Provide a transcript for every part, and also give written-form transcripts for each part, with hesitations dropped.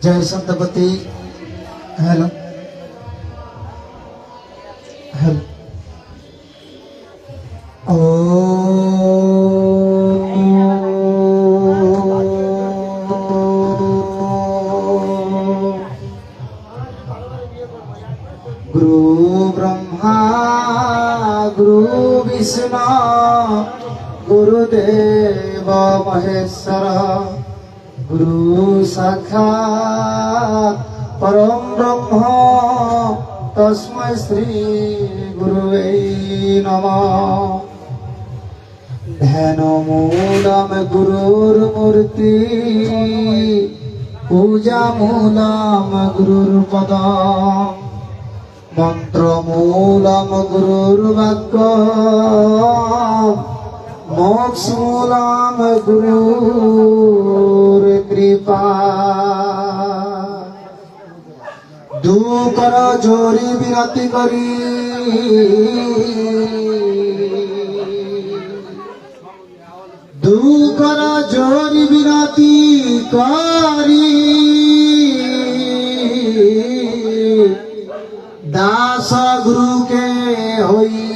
जय संतपति। Hello hello गुरु ब्रह्मा गुरु विष्णु गुरुदेव महेश्वर गुरु साक्षात् परम ब्रह्म तस्मै श्री गुरुवे नमः। ध्यान मूलम गुरुर्मूर्ति पूजा मूलम गुरुर्पदम् मंत्र मूलम गुरुर्वाक्य मोक्ष मूलम गुरुर कृपा। दुकर जोरी विनती करी दुकर जोरी विनती करी दास गुरु के होई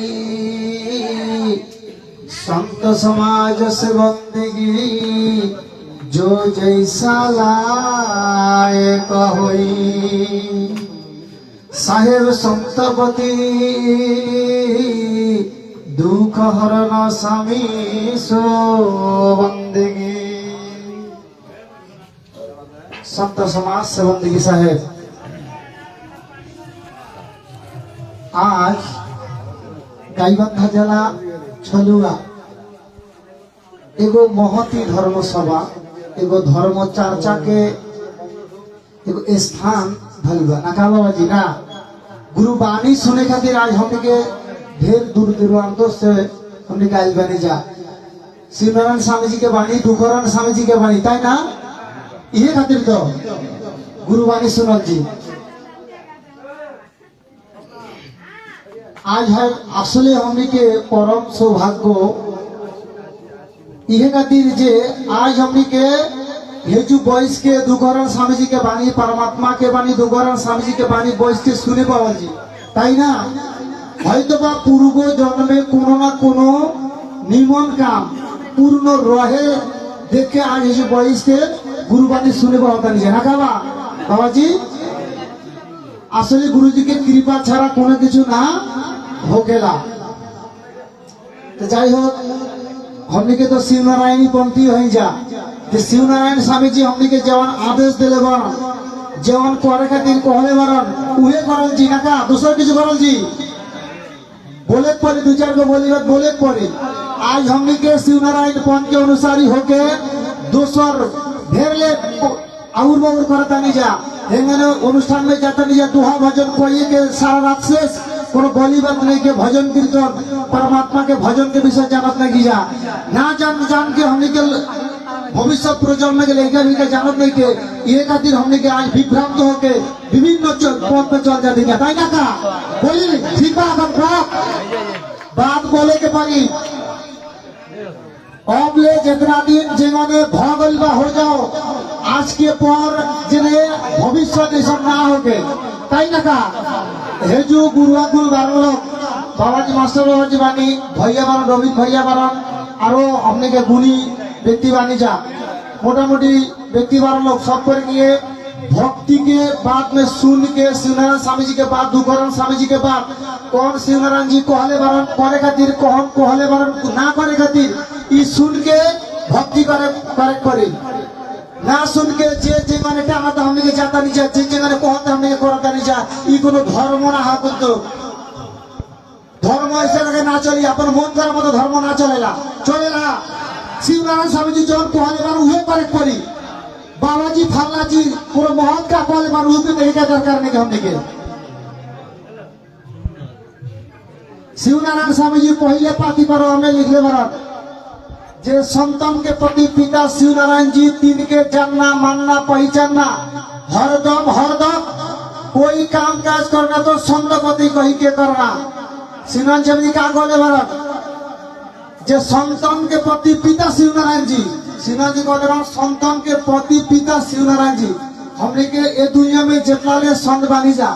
संत समाज से बंदगी जो जैसा लायक होई। साहेब संतपति दुख हरण स्वामी सो बंदगी। संत समाज से बंदगी साहेब आज गाईबांधा जिला छलुआ एगो महती धर्म सभा एगो धर्म चर्चा के एगो स्थान भलवा ना बाबा जी ना गुरुबानी सुने खातिर आज हमने के ढेर दूर दूरांतों से हमने के आइल बने जा। शिवनारायण स्वामी जी के बाणी दुखरान स्वामी जी के बाणी ताई ना ये खातिर तो गुरुबानी सुनल जी आज है असले हमने के परम सौभाग्य इहे खातिर जे आज हमने के हेजु बॉयस के दुखरान स्वामी जी के बाणी परमात्मा के बाणी दुखरान स्वामी जी के बाणी बॉयस के सुने पावल जी ताई ना হয়তো বা পূর্ব জন্মে কোনো না কোনো নিমন কাম পূর্ণ রহে দেখে আজ এসে বয়সকে গুরুবাণী শুনে পাওয়া নিজে না বাবা বাবাজি আসলে গুরুজিকে কৃপা ছাড়া কোনো কিছু না হোকেলা। তো যাই হোক हमने के तो शिवनारायणी पंथी हो जा যে शिवनारायण स्वामी जी हमने के जवान आदेश दिले बरन जवान करे खातिर कहले बरन उहे करल जी ना का दूसरा কিছু करल जी बोले पड़े दो चार को बोली बात बोले पड़े। आज हमने के शिवनारायण पंथ के अनुसारी होके दोसर ढेर ले आउर बाउर करता नहीं जा हेंगने अनुष्ठान में जाता नहीं जा दुहा भजन कोई के सारा रात शेष कोनो बोली बात नहीं के भजन कीर्तन परमात्मा के भजन के विषय जानत नहीं जा ना जान के हमने के भविष्य प्रजन्म के लेके भी के जानत नहीं के ये खातिर हमने के आज विभ्रांत होके विभिन्न पथ पे चल जाते हैं ताई ना का बोली ठीक बात बोले के पारी अब ले जितना दिन जिन्होंने भगल बा हो जाओ आज के पर जिन्हें भविष्य ऐसा ना होके ताई ना का हेजु गुरुकुल बारो बाबाजी मास्टर बाबाजी बानी भैया बारन रविन भैया बारन आरो हमने के गुणी व्यक्ति बानी जा मोटामोटी व्यक्ति बारन लोग सब पर किए भक्ति के बात में सुन के शिवनारायण स्वामी जी के बात दुखरान स्वामी जी के बात कौन शिवनारायण जी कहले बारन करे खातिर कौन कहले बारन ना करे खातिर ई सुन के भक्ति करे ना सुन के जे माने टाटा हमने के जाता नहीं जा जे माने कहते हमने के करता नहीं जा ई कोनो धर्म ना हा तो धर्म ऐसे लगे ना चली अपन मन करे मत धर्म ना चलेला शिवनारायण स्वामी जी जौन कहले बार उहे करे पड़ी बाबाजी फल्ला जी पूरा महत का कहले बार उहे नहीं का दरकार नहीं हमने के शिवनारायण स्वामी जी पहले पाती पर हमें लिखले बार जे संतन के प्रति पिता शिवनारायण जी तीन के जानना मानना पहचानना हरदम कोई काम काज करना तो संतपति कही के करना। शिवनारायण जी का कहले बार जे संतन के प्रति पिता शिवनारायण जी शिवनारायण जी कहले बार संतन के प्रति पिता शिवनारायण जी हमने के ये दुनिया में जितना ले संत बनी जा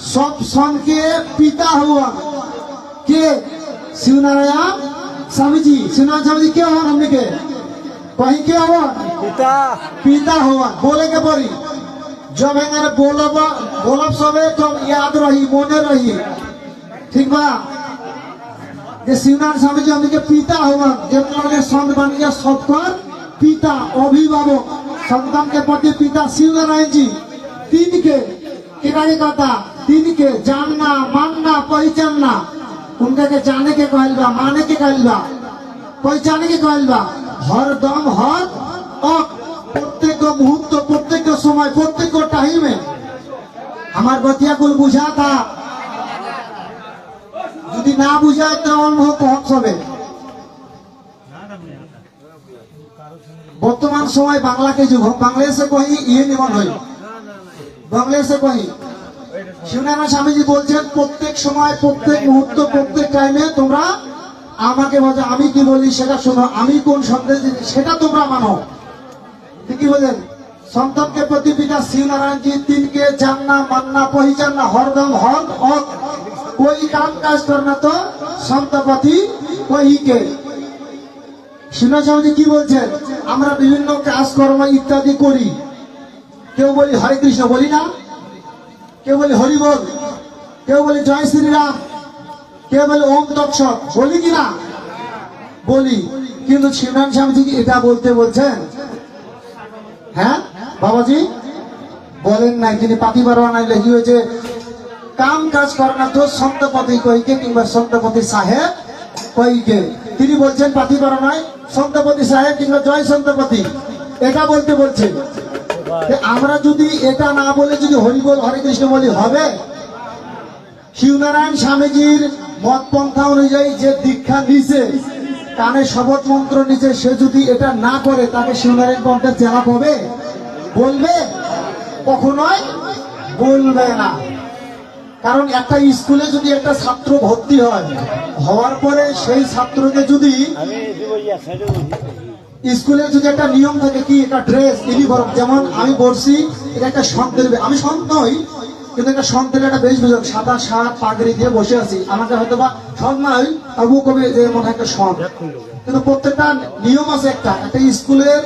सब संत के पिता हुआ के शिवनारायण स्वामी जी। शिवनारायण स्वामी जी क्या हुआ हमने के कहीं क्या हुआ पिता पिता हुआ बोले के परी जब एंगारे बोलब बोलब सबे तो याद रही मोने रही ठीक बा जे शिवनारायण स्वामी जी हमने के पिता हुआ जितना ले संत बनी जा सबकर पिता अभिभावक संतान के प्रति पिता शिवनारायण जी। तीन के किराए कहता तीन के जानना मानना पहचानना उनका के जाने के कहल बा माने के कहल बा पहचाने के कहल बा हर दम हर प्रत्येक मुहूर्त प्रत्येक समय प्रत्येक टाइम में हमार बतिया कुल बुझा था यदि ना बुझाए तो अनुभव कम सबे বর্তমান সময় বাংলাকে যুগ বাংলাদেশে কহি ইয়ে নিমন হই বাংলাদেশে কহি শিবনারায়ণ স্বামীজি বলছেন প্রত্যেক সময় প্রত্যেক মুহূর্ত প্রত্যেক টাইমে তোমরা আমাকে বলো আমি কি বলি সেটা শোনো আমি কোন সন্দেশ সেটা তোমরা মানো ঠিকই বলেন সন্তানকে প্রতি পিতা শিবনারায়ণ জি তিনকে জাননা মাননা পহচাননা হরদম হক হক कोई काम काज करना तो संतपति वही के শিবনারায়ণ স্বামীজি কি বলছেন আমরা বিভিন্ন কাজকর্ম ইত্যাদি করি কেউ বলি হরে কৃষ্ণ বলি না কেউ বলি হরি বল কেউ বলি জয় শ্রীরাম কেউ বলি ওম তৎসৎ বলি কি না বলি কিন্তু শিবনারায়ণ স্বামীজি কি এটা বলতে বলছেন হ্যাঁ বাবাজি বলেন নাই তিনি পাতি বারোয়ানায় লেখি হয়েছে কাম কাজ করনা তো সন্তপতি কইকে কিংবা সন্তপতি সাহেব কইকে তিনি বলছেন পাতি বারোয়ানায় সন্তপতি সাহেব কিংবা জয় সন্তপতি এটা বলতে বলছে আমরা যদি এটা না বলে যদি হরি বল হরে কৃষ্ণ বলি হবে শিবনারায়ণ স্বামীজির মত পন্থা অনুযায়ী যে দীক্ষা নিছে কানে শপথ মন্ত্র নিছে সে যদি এটা না করে তাকে শিবনারায়ণ পন্থের চেলা হবে বলবে কখনোই বলবে না কারণ একটা স্কুলে যদি একটা ছাত্র ভর্তি হয় হওয়ার পরে সেই ছাত্রকে যদি স্কুলের যদি একটা নিয়ম থাকে কি একটা ড্রেস ইউনিফর্ম যেমন আমি বলছি এটা একটা সন্তের আমি সন্ত নই কিন্তু একটা সন্তের একটা বেশ বুঝলাম সাদা শার্ট পাগড়ি দিয়ে বসে আছি আমাকে হয়তো বা সন্ত নয় তবু কবে যে মনে একটা সন্ত কিন্তু প্রত্যেকটা নিয়ম আছে একটা একটা স্কুলের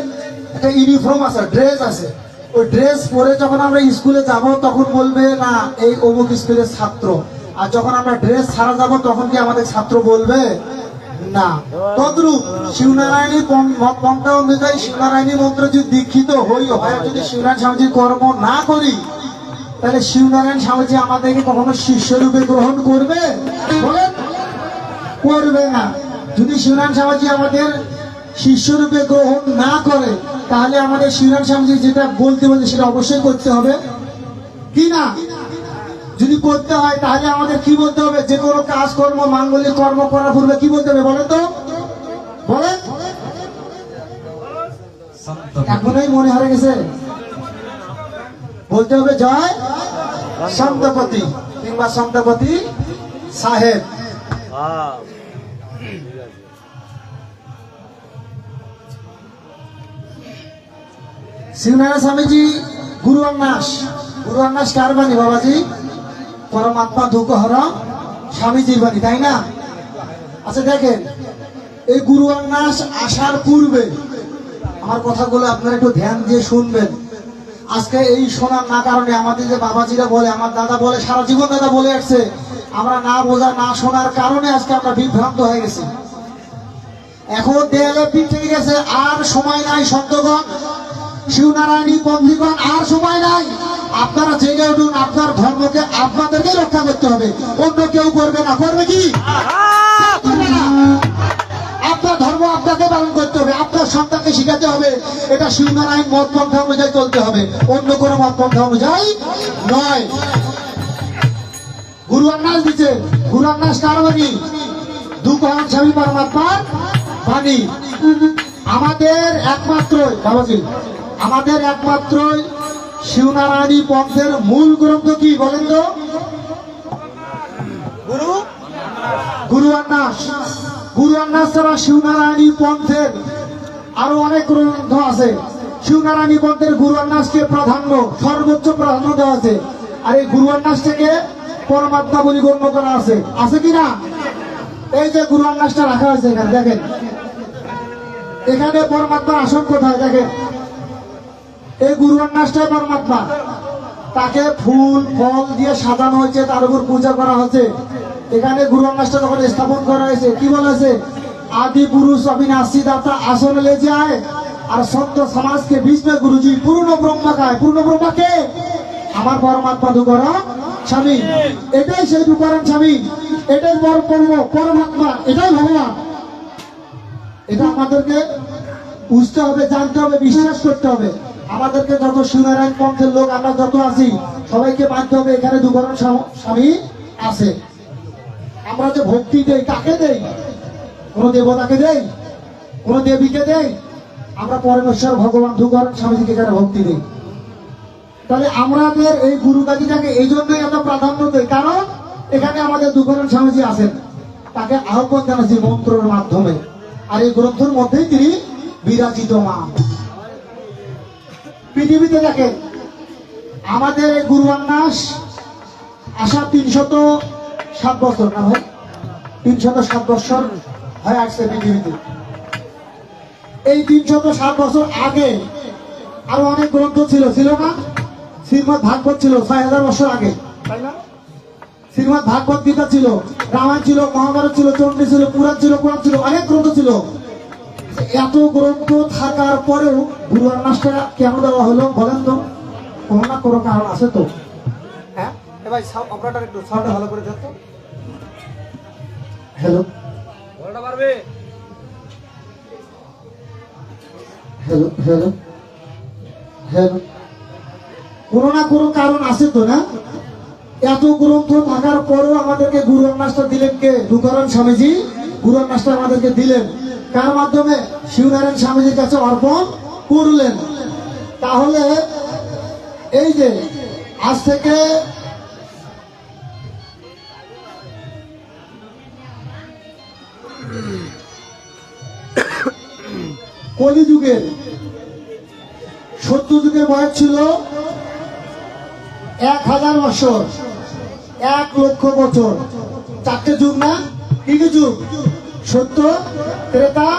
একটা ইউনিফর্ম আছে ড্রেস আছে ওই ড্রেস পরে যখন আমরা স্কুলে যাব তখন বলবে না এই অমুক স্কুলের ছাত্র আর যখন আমরা ড্রেস ছাড়া যাব তখন কি আমাদের ছাত্র বলবে না তদ্রূপ শিবনারায়ণী পন্থা অনুযায়ী শিবনারায়ণী মন্ত্র যদি দীক্ষিত হই হয় যদি শিবনারায়ণ স্বামীজির কর্ম না করি তাহলে শিবনারায়ণ স্বামীজি আমাদেরকে কখনো শিষ্য রূপে গ্রহণ করবে বলেন করবে না যদি শিবনারায়ণ স্বামীজি আমাদের শিষ্য রূপে গ্রহণ না করে তাহলে আমাদের শিবনারায়ণ স্বামীজি যেটা বলতে বলতে সেটা অবশ্যই করতে হবে কি না যদি করতে হয় তাহলে আমাদের কি বলতে হবে যে কোনো কাজকর্ম মাঙ্গলিক কর্ম করার পূর্বে কি বলতে হবে বলেন তো বলেন এখনই মনে হারে গেছে বলতে হবে জয় সন্তপতি কিংবা সন্তপতি সাহেব শিবনারায়ণ স্বামীজি গুরু অন্নাস কার বাণী বাবাজি পরমাত্মা দুঃখ হরম স্বামীজির বাণী তাই না আচ্ছা দেখেন এই গুরু অন্নাস আসার পূর্বে আমার কথাগুলো আপনারা একটু ধ্যান দিয়ে শুনবেন আজকে এই শোনার না কারণে আমাদের যে বাবাজিরা বলে আমার দাদা বলে সারা জীবন দাদা বলে আসছে আমরা না বোঝা না শোনার কারণে আজকে আমরা বিভ্রান্ত হয়ে গেছি এখন দেয়ালে পিঠ থেকে গেছে আর সময় নাই সন্তগণ শিবনারায়ণী পন্থীগণ আর সময় নাই আপনারা জেগে উঠুন আপনার ধর্মকে আপনাদেরকে রক্ষা করতে হবে অন্য কেউ করবে না করবে কি আপনার ধর্ম আপনাকে পালন করতে হবে আপনার সন্তানকে শিখাতে হবে এটা শিবনারায়ণ মত পন্থা অনুযায়ী চলতে হবে অন্য কোনো মত পন্থা অনুযায়ী নয় গুরু অন্নাস দিচ্ছে গুরু অন্নাস কার বাণী দুঃখহরণ স্বামী পরমাত্মার বাণী আমাদের একমাত্রই বাবাজি আমাদের একমাত্রই শিবনারায়ণী পন্থের মূল গ্রন্থ কি বলেন তো গুরু অন্নাস ছাড়া শিবনারায়ণী পন্থের আরো অনেক গ্রন্থ আছে শিবনারায়ণ নিবন্ধের গুরুয়ান্নাসকে প্রাধান্য, সর্বোচ্চ প্রাধান্য দেওয়া আছে। আর এই গুরুয়ান্নাসটাকে পরমাত্মা বলে গণ্য করা আছে, আছে কিনা? এই যে গুরুয়ান্নাসটা রাখা হয়েছে এখানে দেখেন, এখানে পরমাত্মার আসন কোথায় দেখেন, এই গুরুয়ান্নাসটাই পরমাত্মা। তাকে ফুল ফল দিয়ে সাজানো হয়েছে, তার উপর পূজা করা হচ্ছে। এখানে গুরুয়ান্নাসটা যখন স্থাপন করা হয়েছে, কি বলা হয়েছে? आदि पुरुष अविनाशी दाता आसन ले जाए और सत्य समाज के बीच में गुरुजी पूर्ण ब्रह्म का है। पूर्ण ब्रह्म के আমার পরমাত্মা দুকরণ স্বামী, এটাই সেই দুকরণ স্বামী, এটাই পরমাত্মা, এটাই ভগবান। এটা আমাদেরকে বুঝতে হবে, জানতে হবে, বিশ্বাস করতে হবে। আমাদেরকে যত শিবনারায়ণ পন্থের লোক আমরা যত আছি, সবাইকে মানতে হবে এখানে দুকরণ স্বামী আছে। আমরা যে ভক্তি দেই, কাকে দেই? কোন দেবতাকে দেই, কোন দেবীকে দেই? আমরা পরমেশ্বর ভগবান দুকরণ স্বামীজিকে এখানে ভক্তি দিই। তাহলে আমাদের এই গুরুগাদিটাকে এই জন্যই আমরা প্রাধান্য দিই, কারণ এখানে আমাদের দুকরণ স্বামীজি আছেন। তাকে আহ্বান জানাচ্ছি মন্ত্রের মাধ্যমে, আর এই গ্রন্থের মধ্যেই তিনি বিরাজিতমান। পৃথিবীতে দেখেন আমাদের এই গুরুয়ান্নাস আসা 307 বছর না ভাই, 307 বছর হয়ে আসছে পৃথিবীতে। এই 307 বছর আগে আরো অনেক গ্রন্থ ছিল, ছিল না? শ্রীমদ ভাগবত ছিল 6000 বছর আগে, তাই না? শ্রীমদ ভাগবত গীতা ছিল, রামায়ণ ছিল, মহাভারত ছিল, চণ্ডী ছিল, পুরাণ ছিল, কোরআন ছিল, অনেক গ্রন্থ ছিল। এত গ্রন্থ থাকার পরেও গুরুয়ান্নাসটা কেন দেওয়া হলো বলেন তো? কোনো না কোনো কারণ আছে তো। হ্যাঁ ভাই, অপারেটর একটু সাউন্ডটা ভালো করে দেন তো। হ্যালো হ্যালো হ্যালো হ্যালো, কোনো না কোনো কারণ আছে তো, না? এত গ্রন্থ থাকার পরেও আমাদেরকে গুরুয়ান্নাসটা দিলেন কে? দুকরণ স্বামীজি গুরুয়ান্নাসটা আমাদেরকে দিলেন কার মাধ্যমে? শিবনারায়ণ স্বামীজির কাছে অর্পণ করলেন। তাহলে এই যে আজ থেকে কলিযুগের, সত্য যুগের বয়স ছিল 1000 বছর, 1 লক্ষ বছর। 4টে যুগ না? কি কি যুগ? সত্য, ত্রেতা,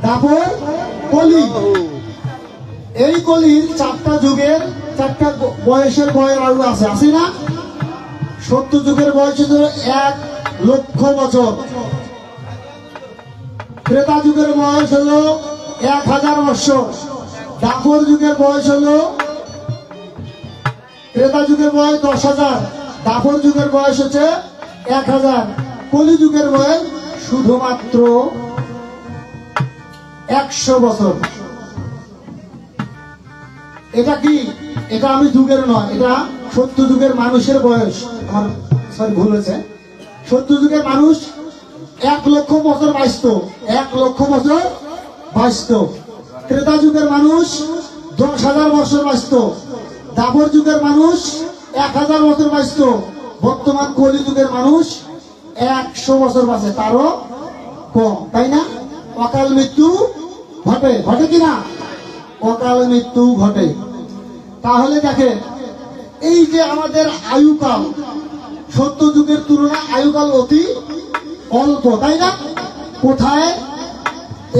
দ্বাপর, কলি। এই কলির 4টা যুগের 4টা বয়সের আয়ু আছে, আছে না? সত্য যুগের বয়স ছিল 1 লক্ষ বছর, ত্রেতা যুগের বয়স হলো 1000 বছর, দ্বাপর যুগের বয়স হলো, ত্রেতা যুগের বয়স 10,000, দ্বাপর যুগের বয়স হচ্ছে 1000, কলি যুগের বয়স শুধুমাত্র 100 বছর। এটা কি? এটা আমি যুগের নয়, এটা সত্য যুগের মানুষের বয়স। আমার সরি, ভুল হয়েছে। সত্য যুগের মানুষ 1 লক্ষ বছর বাঁচত, 1 লক্ষ বছর বাঁচত। ত্রেতা যুগের মানুষ 10,000 বছর বাঁচত, দ্বাপর যুগের মানুষ 1000 বছর বাঁচত। বর্তমান কলি যুগের মানুষ 100 বছর বাঁচে, তারও কম, তাই না? অকাল মৃত্যু ঘটে, ঘটে কিনা? অকাল মৃত্যু ঘটে। তাহলে দেখেন এই যে আমাদের আয়ুকাল, সত্য যুগের তুলনায় আয়ুকাল অতি অল্প, তাই না? কোথায়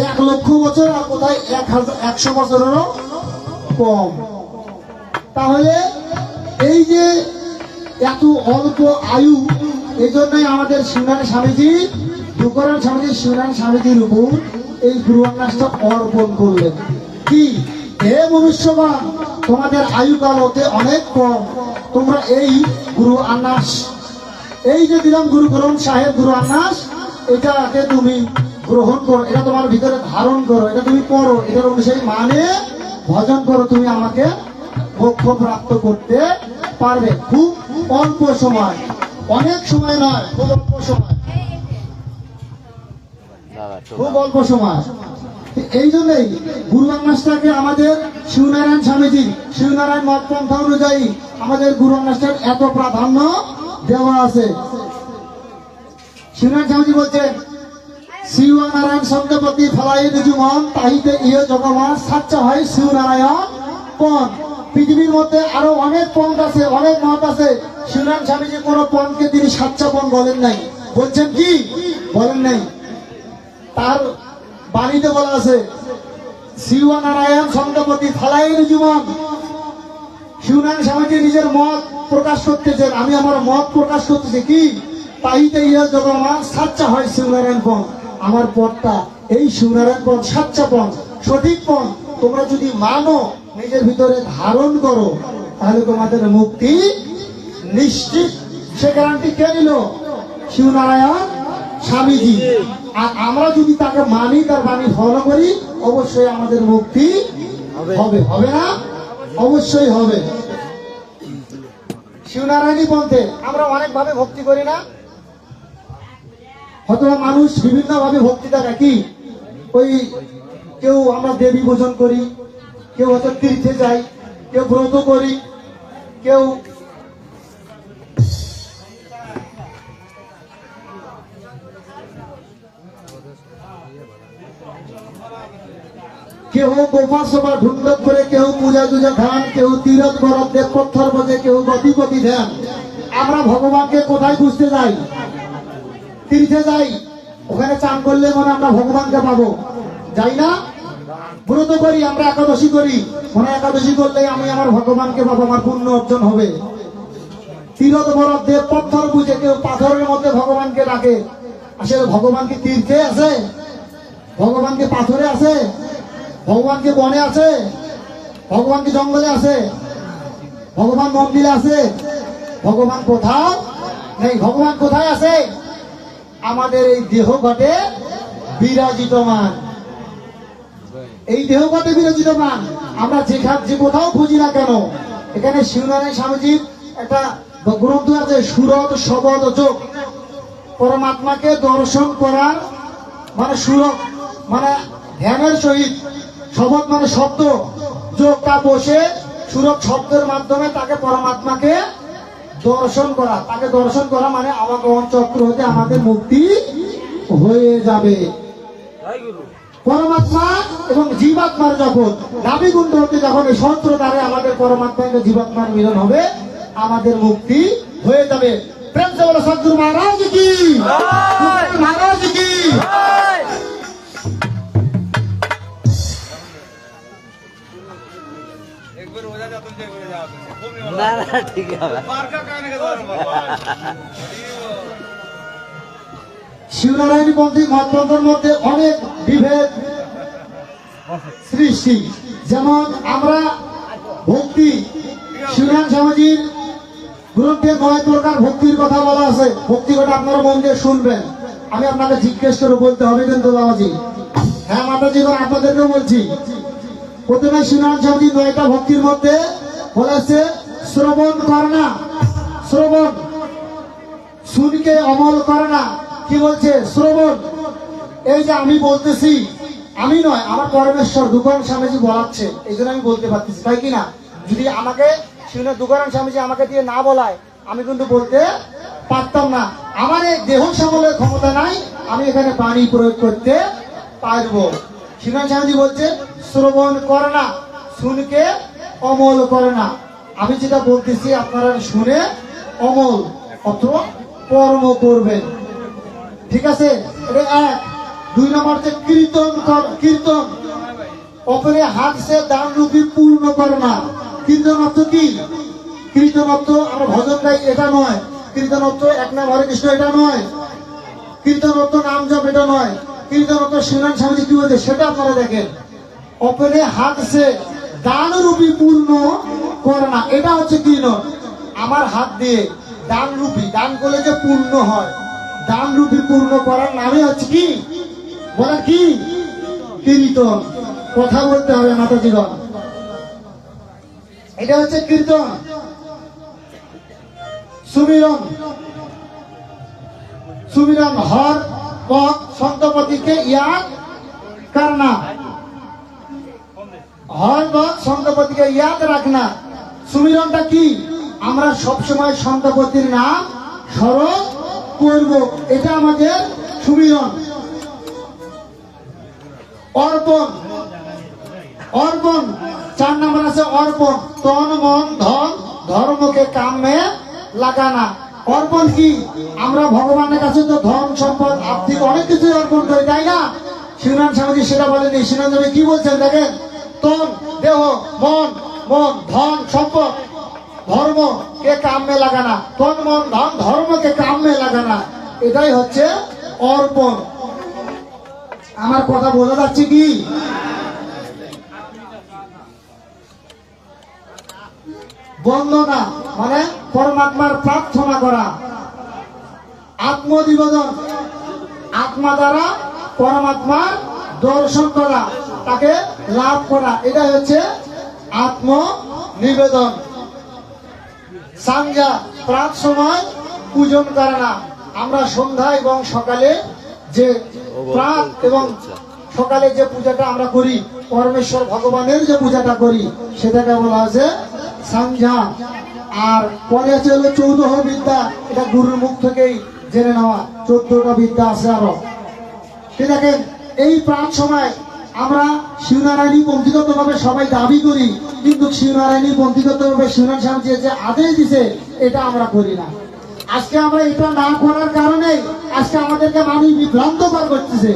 1 লক্ষ বছর, আর কোথায় 100 বছরেরও কম। তাহলে এই যে এত অল্প আয়ু, এই জন্যই আমাদের শিবনারায়ণ স্বামীজি, দুকরণ স্বামীজি শিবনারায়ণ স্বামীজির উপর এই গুরুয়ান্নাসটা অর্পণ করলেন। কি? হে মনুষ্যগণ, তোমাদের আয়ুকাল হতে অনেক কম, তোমরা এই গুরুয়ান্নাস, এই যে দিলাম গুরু গ্রন্থ সাহেব গুরুয়ান্নাস, এটাকে তুমি গ্রহণ করো, এটা তোমার ভিতরে ধারণ করো, এটা তুমি পড়ো, এটার অনুযায়ী মানে ভজন করো, তুমি আমাকে মোক্ষ প্রাপ্ত করতে পারবে। খুব অল্প সময়, অনেক সময় নয়, খুব অল্প সময়, খুব অল্প সময়। এই জন্যই গুরুয়ান্নাসটাকে আমাদের শিবনারায়ণ স্বামীজি, শিবনারায়ণ মত পন্থা অনুযায়ী আমাদের গুরুয়ান্নাসটার এত প্রাধান্য দেওয়া আছে। শিবনারায়ণ স্বামীজি বলছেন শিবনারায়ণ সন্তপতি ফলাই নিজুমন তাহিতে ইয়ে জগমান সাচ্চা হয় শিবনারায়ণ পণ। পৃথিবীর মধ্যে আরো অনেক পন্থ আছে, অনেক মত আছে। শিবনারায়ণ স্বামীজি কোন পণকে তিনি সাচ্চা পণ বলেন নাই। বলছেন কি? বলেন নাই। তার বাণীতে বলা আছে শিবনারায়ণ সন্তপতি ফলাই নিজুমন। শিবনারায়ণ স্বামীজি নিজের মত প্রকাশ করতেছেন, আমি আমার মত প্রকাশ করতেছি কি তাহিতে ইয়ে জগমান সাচ্চা হয় শিবনারায়ণ পণ। আমার পথটা এই শিবনারায়ণ পণ সাচ্চা পণ, সঠিক পণ। তোমরা যদি মানো, নিজের ভিতরে ধারণ করো, তাহলে তোমাদের মুক্তি নিশ্চিত। সে গ্যারান্টি কে দিল? শিবনারায়ণ স্বামীজি। আর আমরা যদি তাকে মানি, তার বাণী ফলো করি, অবশ্যই আমাদের মুক্তি হবে। হবে না? অবশ্যই হবে। শিবনারায়ণী পন্থে আমরা অনেকভাবে ভক্তি করি না? হয়তো মানুষ বিভিন্ন ভাবে ভক্তি দেখায়। কি ওই কেউ আমরা দেবী পূজন করি, কেউ হয়তো তীর্থে যাই, কেউ ব্রত করি, কেউ কেউ গোপা সভা ঢুন্ডক করে, কেউ পূজা টুজা ধ্যান, কেউ তীরথ বরফ দেব পত্থর বোঝে, কেউ গতিপতি ধ্যান। আমরা ভগবানকে কোথায় খুঁজতে যাই? তীর্থে যাই, ওখানে চান করলে মনে আমরা ভগবানকে পাবো, যাই না? ব্রত করি, আমরা একাদশী করি, মনে একাদশী করলে আমি আমার ভগবানকে পাবো, আমার পুণ্য অর্জন হবে। তীরথ বরফ দেব পত্থর বুঝে, কেউ পাথরের মধ্যে ভগবানকে ডাকে। আসলে ভগবান কি তীর্থে আছে? ভগবান কি পাথরে আছে? ভগবান কি বনে আছে? ভগবান কি জঙ্গলে আছে? ভগবান মন্দিরে আছে? ভগবান কোথাও নেই। ভগবান কোথায় আছে? আমাদের এই দেহ ঘটে বিরাজিতমান। এই দেহ ঘটে বিরাজিতমান। আমরা যে কোথাও খুঁজি না কেন, এখানে শিবনারায়ণ স্বামীজির একটা গ্রন্থ আছে, সুরত শবদ যোগ। পরমাত্মাকে দর্শন করার মানে সুরত মানে ধ্যানের সহিত, শবদ মানে শব্দ, যোগটা বসে সুরত শব্দের মাধ্যমে তাকে পরমাত্মাকে দর্শন করা। তাকে দর্শন করা মানে আবাগমন চক্র হতে আমাদের মুক্তি হয়ে যাবে। পরমাত্মা এবং জীবাত্মার যখন নাভিকুণ্ড হতে যখন এই সহস্র দ্বারে আমাদের পরমাত্মা এবং জীবাত্মার মিলন হবে, আমাদের মুক্তি হয়ে যাবে। প্রেম সে বলো সদ্গুরু মহারাজ কি, মহারাজ কি। শিবনারায়ণী পন্থী মতপন্থের মধ্যে অনেক বিভেদ সৃষ্টি। যেমন আমরা ভক্তি, শিবনারায়ণ স্বামীজির গ্রন্থে 9 প্রকার ভক্তির কথা বলা আছে। ভক্তি কথা আপনারা মন দিয়ে শুনবেন, আমি আপনাকে জিজ্ঞেস করে বলতে হবে কিন্তু বাবাজি। হ্যাঁ মাতাজি, আপনাদেরকেও বলছি। প্রথমে শিবনারায়ণ স্বামীজি 9টা ভক্তির মধ্যে বলেছে শ্রবণ কর না, শ্রবণ শুনকে অমল করে না। কি বলছে? শ্রবণ। এই যে আমি বলতেছি, আমি নয়, আমার পরমেশ্বর দুকারাম স্বামীজি বলাচ্ছে, এই জন্য আমি বলতে পারতেছি, তাই কিনা? যদি আমাকে দুকারাম স্বামীজি আমাকে দিয়ে না বলায়, আমি কিন্তু বলতে পারতাম না। আমার এই দেহ সামলের ক্ষমতা নাই, আমি এখানে পানি প্রয়োগ করতে পারবো। শিবনারায়ণ স্বামীজি বলছে শ্রবণ করে না, শুনকে অমল করে না। আমি যেটা বলতেছি আপনারা শুনে অমল অথবা কর্ম করবেন, ঠিক আছে? এটা 1। 2 নম্বর যে কীর্তন, কীর্তন অপরে হাত সে দান রূপী পূর্ণ করে না। কীর্তন অর্থ কি? কীর্তন অর্থ আমরা ভজন গাই এটা নয়। কীর্তন অর্থ এক নাম হরে কৃষ্ণ এটা নয়। কীর্তন অর্থ নাম জপ এটা নয়। কীর্তন অর্থ শিবনারায়ণ স্বামীজি কি বলছে সেটা আপনারা দেখেন। অপরে হাত সে দান রূপী পূর্ণ করে না, এটা হচ্ছে কীর্তন। আমার হাত দিয়ে দান রূপী, দান করলে যে পূর্ণ হয়, দান রূপী পূর্ণ করার নামে হচ্ছে কি বলা? কি? কীর্তন। কথা বলতে হবে মাতাজিগণ, এটা হচ্ছে কীর্তন। সুমিরন, সুমিরন হর পথ সন্তপতিকে ইয়াদ করনা, হর পথ সন্তপতিকে ইয়াদ রাখনা। সুমিরনটা কি? আমরা সবসময় সন্তপতির নাম স্মরণ করব, এটা আমাদের সুমিরন। অর্পণ, অর্পণ 4 নম্বর আছে অর্পণ, তন মন ধন ধর্মকে কামে লাগানা। অর্পণ কি? আমরা ভগবানের কাছে তো ধন সম্পদ আর্থিক অনেক কিছু অর্পণ করি, তাই না? শিবনাথ স্বামীজি সেটা বলেনি। শিবনাথ স্বামী কি বলছেন দেখেন, তন দেহ মন মন ধন সম্পদ ধর্ম কে কামে লাগানা, তন মন ধন ধর্মকে কামে লাগানা, এটাই হচ্ছে অর্পণ। আমার কথা বোঝা যাচ্ছে কি? বন্দনা মানে পরমাত্মার প্রার্থনা করা, আত্মনিবেদন আত্মা দ্বারা পরমাত্মার দর্শন করা, তাকে লাভ করা, এটা হচ্ছে আত্মনিবেদন। সাংজা প্রাত সময় পূজন করে না। আমরা সন্ধ্যা এবং সকালে যে প্রাত এবং সকালে যে পূজাটা আমরা করি, পরমেশ্বর ভগবানের যে পূজাটা করি, সেটাকে বলা হচ্ছে সাংঝা। আর পরে আছে হলো 14 বিদ্যা, এটা গুরুর মুখ থেকেই জেনে নেওয়া। 14টা বিদ্যা আছে আরো। ঠিক আছে, এই প্রাত সময় আমরা শিবনারায়ণী পন্থীগতভাবে সবাই দাবি করি, কিন্তু শিবনারায়ণী পন্থীগতভাবে শিবনারায়ণ স্বামীজি যে আদেশ দিছে এটা আমরা করি না। আজকে আমরা এটা না করার কারণে আজকে আমাদেরকে মানুষ বিভ্রান্ত করতেছে।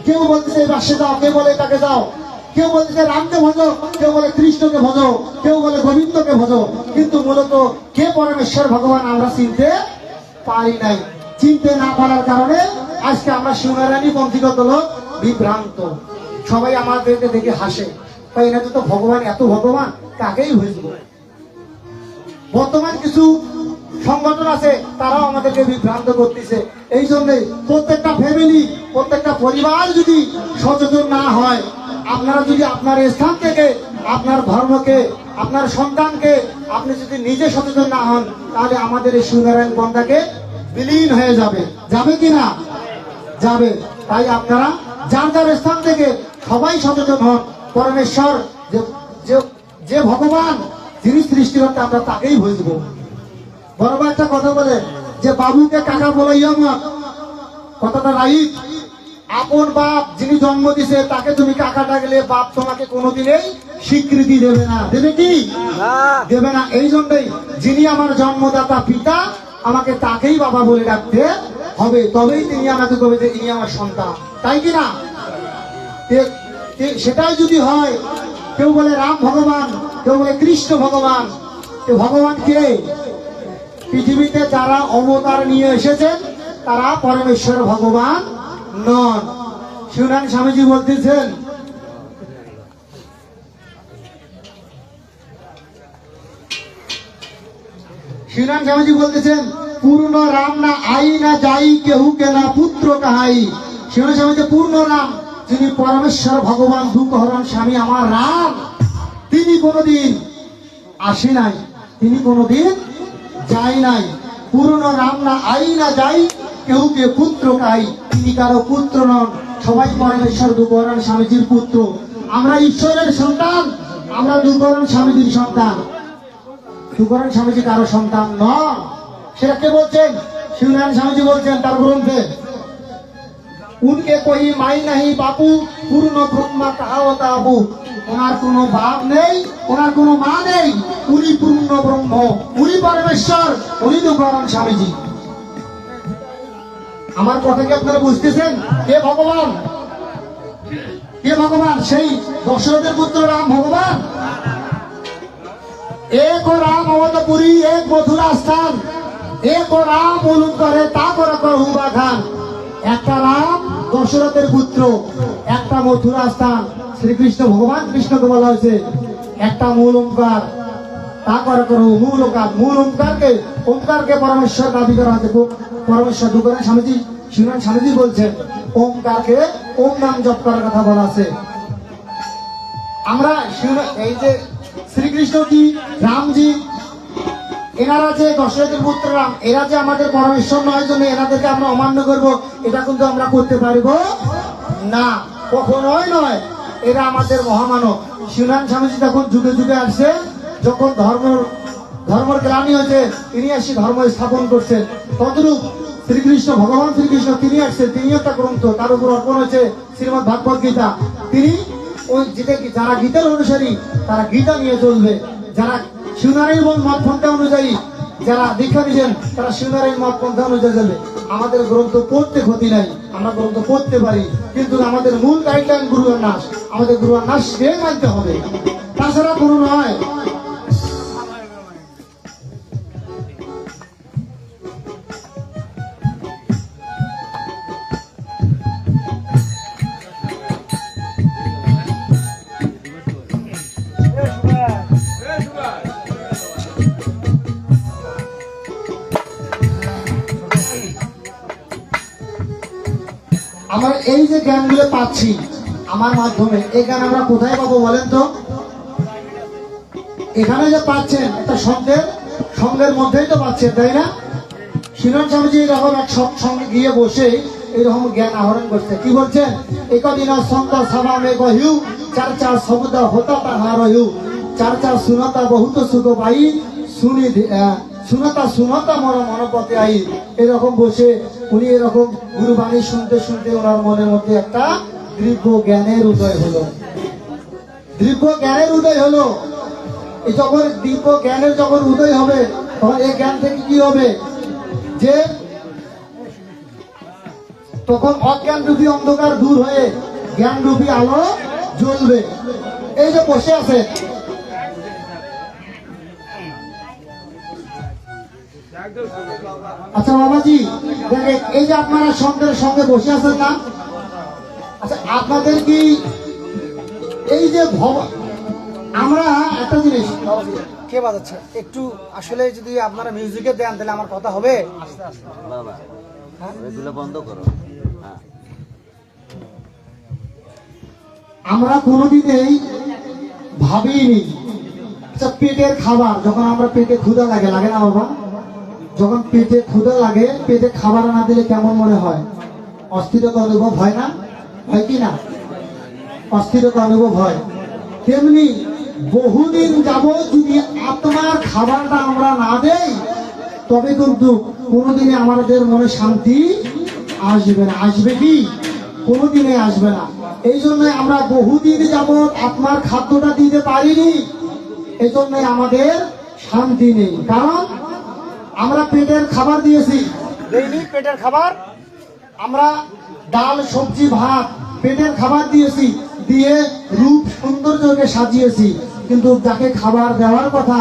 কেউ বলতেছে এই বাসে যাও, কেউ বলে এটাকে যাও, কেউ বলতেছে রামকে ভজো, কেউ বলে কৃষ্ণকে ভজো, কেউ বলে গোবিন্দকে ভজো, কিন্তু মূলত কে পরমেশ্বর ভগবান আমরা চিনতে পারি নাই। চিনতে না পারার কারণে আজকে আমরা শিবনারায়ণী পন্থীগত লোক বিভ্রান্ত। সবাই আমাদেরকে দেখে হাসে, তাই না? তো ভগবান এত ভগবান কাকেই বুঝব। বর্তমান কিছু সংগঠন আছে, তারাও আমাদেরকে বিভ্রান্ত করতেছে। এই জন্য প্রত্যেকটা ফ্যামিলি, প্রত্যেকটা পরিবার যদি সচেতন না হয়, আপনারা যদি আপনার স্থান থেকে আপনার ধর্মকে, আপনার সন্তানকে আপনি যদি নিজে সচেতন না হন, তাহলে আমাদের এই শিবনারায়ণ পন্থাকে বিলীন হয়ে যাবে। যাবে কিনা? যাবে। তাই আপনারা যার যার স্থান থেকে সবাই সচেতন হন। পরমেশ্বর যে ভগবান, যিনি সৃষ্টিকর্তা, আমরা তাকেই বুঝবো। বড় একটা কথা বলে যে বাবুকে কাকা বলাইয়া মত, কথাটা রাইট। আপন বাপ যিনি জন্ম দিছে তাকে তুমি কাকা ডাকলে বাপ তোমাকে কোনোদিনই স্বীকৃতি দেবে না। দেবে কি? দেবে না। এই জন্যই যিনি আমার জন্মদাতা পিতা, আমাকে তাকেই বাবা বলে ডাকতে হবে, তবেই তিনি আমাকে কবে যে ইনি আমার সন্তান, তাই কি না? সেটাই যদি হয়, কেউ বলে রাম ভগবান, কেউ বলে কৃষ্ণ ভগবান, ভগবান কে? পৃথিবীতে যারা অবতার নিয়ে এসেছেন তারা পরমেশ্বর ভগবান নন। শিবনারায়ণ স্বামীজি বলতেছেন, শিবনারায়ণ স্বামীজি বলতেছেন, পূর্ণ রাম না আই না যাই কেহু কে না পুত্র কাহাই। শিবনারায়ণ স্বামীজি পূর্ণ রাম, যিনি পরমেশ্বর ভগবান দুঃখহরণ স্বামী আমার রাম, তিনি কোনদিন আসে নাই, তিনি কোনদিন যায় নাই। পূর্ণ রাম না আই না যাই কেউ কে পুত্র কাই, তিনি কারো পুত্র নন, সবাই পরমেশ্বর দুঃখহরণ স্বামীজির পুত্র। আমরা ঈশ্বরের সন্তান, আমরা দুঃখহরণ স্বামীজির সন্তান। দুঃখহরণ স্বামীজি কারো সন্তান নন। সেটা কে বলছেন? শিবনারায়ণ স্বামীজি বলছেন তার গ্রন্থে, উনকে কই মাই নাহি বাপু, পূর্ণ ব্রহ্মা কাহাওতা আবু। ওনার কোনো বাপ নেই, ওনার কোনো মা নেই, উনি পূর্ণ ব্রহ্ম, উনি পরমেশ্বর, উনি দুঃখহরণ স্বামীজি। আমার কথা কি আপনারা বুঝতেছেন? কে ভগবান? কে ভগবান? সেই দশরথের পুত্র রাম ভগবান। এক রাম অবতপুরী, এক মথুরা স্থান, এক রাম উলুম করে তা করে হুবা খান। একটা রাম দশরথের পুত্র, একটা মথুরা স্থান। শ্রীকৃষ্ণ ভগবান কৃষ্ণকে বলা হয়েছে একটা মূল ওঙ্কার, তা করে মূল ওঙ্কার। মূল ওঙ্কারকে পরমেশ্বর দাবি করা হয়েছে। পরমেশ্বর দুঃখহরণ স্বামীজি, শিবনারায়ণ স্বামীজি বলছেন ওঙ্কারকে ওম নাম জপ করার কথা বলা আছে। আমরা এই যে শ্রীকৃষ্ণ কি, রামজি, এনারা যে দশরথের পুত্র রাম, এরা যে আমাদের পরমেশ্বর নয়, জন্য এনাদেরকে আমরা অমান্য করব, এটা কিন্তু আমরা করতে পারবো না, কখনোই নয়। এরা আমাদের মহামানব। শিবনারায়ণ স্বামীজি যখন যুগে যুগে আসছে, যখন ধর্মের গ্লানি হয়েছে, তিনি আসি ধর্ম স্থাপন করছেন। তদ্রূপ শ্রীকৃষ্ণ, ভগবান শ্রীকৃষ্ণ তিনি আসছেন, তিনি একটা গ্রন্থ, তার উপর অর্পণ হয়েছে শ্রীমদ ভাগবত গীতা। তিনি ওই যারা গীতার অনুসারী তারা গীতা নিয়ে চলবে, যারা শিবনারায়ণ মত পন্থা অনুযায়ী যারা দীক্ষা দিচ্ছেন তারা শিবনারায়ণ মত পন্থা অনুযায়ী চলবে। আমাদের গ্রন্থ পড়তে ক্ষতি নাই, আমরা গ্রন্থ পড়তে পারি, কিন্তু আমাদের মূল গাইডলাইন গুরুর নাশ, আমাদের গুরুর নাশ সে মানতে হবে, তাছাড়া কোনো নয়। আমার এই যে জ্ঞানগুলো পাচ্ছি আমার মাধ্যমে, এই জ্ঞান আমরা কোথায় পাবো বলেন তো? এখানে যে পাচ্ছেন একটা সঙ্গের মধ্যেই তো পাচ্ছেন, তাই না? শিরণ স্বামীজি এরকম এক সঙ্গে গিয়ে বসে এইরকম জ্ঞান আহরণ করছে। কি বলছেন? একদিন সন্ত সভা মে কহিউ চর্চা শব্দ হতা তাহার রহিউ চর্চা শুনতা বহুত সুখ পাই শুনি শুনতা মোর মনপতি আই। এরকম বসে উনি এরকম গুরুবাণী শুনতে শুনতে ওনার মনের মধ্যে একটা দিব্য জ্ঞানের উদয় হলো, দিব্য জ্ঞানের উদয় হলো। এই যখন দিব্য জ্ঞানের যখন উদয় হবে তখন এই জ্ঞান থেকে কি হবে? যে তখন অজ্ঞান রূপী অন্ধকার দূর হয়ে জ্ঞান রূপী আলো জ্বলবে। এই যে বসে আছে, আচ্ছা বাবাজি দেখেন, এই যে আপনারা সঙ্গের সঙ্গে বসে আছেন না, আচ্ছা আপনাদের কি এই যে আমরা একটা জিনিস, কে বাজাচ্ছে একটু আসলে যদি আপনারা মিউজিকে দেন তাহলে আমার কথা হবে। বাবা এগুলো বন্ধ করো। হ্যাঁ, আমরা কোনোদিনই ভাবিনি আচ্ছা পেটের খাবার যখন আমরা পেটে ক্ষুধা লাগে, লাগে না বাবা? যখন পেটে ক্ষুধা লাগে, পেটে খাবার না দিলে কেমন মনে হয়? অস্থিরতা অনুভব হয় না? হয় কি না? অস্থিরতা অনুভব হয়। তেমনি বহুদিন যাবত যদি আত্মার খাবারটা আমরা না দেই তবে কিন্তু কোনোদিনে আমাদের মনে শান্তি আসবে না। আসবে কি? কোনোদিনে আসবে না। এই জন্য আমরা বহুদিন যাবত আত্মার খাদ্যটা দিতে পারিনি, এই জন্য আমাদের শান্তি নেই। কারণ আমরা পেটের খাবার দিয়েছি, ডেইলি পেটের খাবার, আমরা ডাল সবজি ভাত পেটের খাবার দিয়েছি, দিয়ে রূপ সৌন্দর্যকে সাজিয়েছি, কিন্তু যাকে খাবার দেওয়ার কথা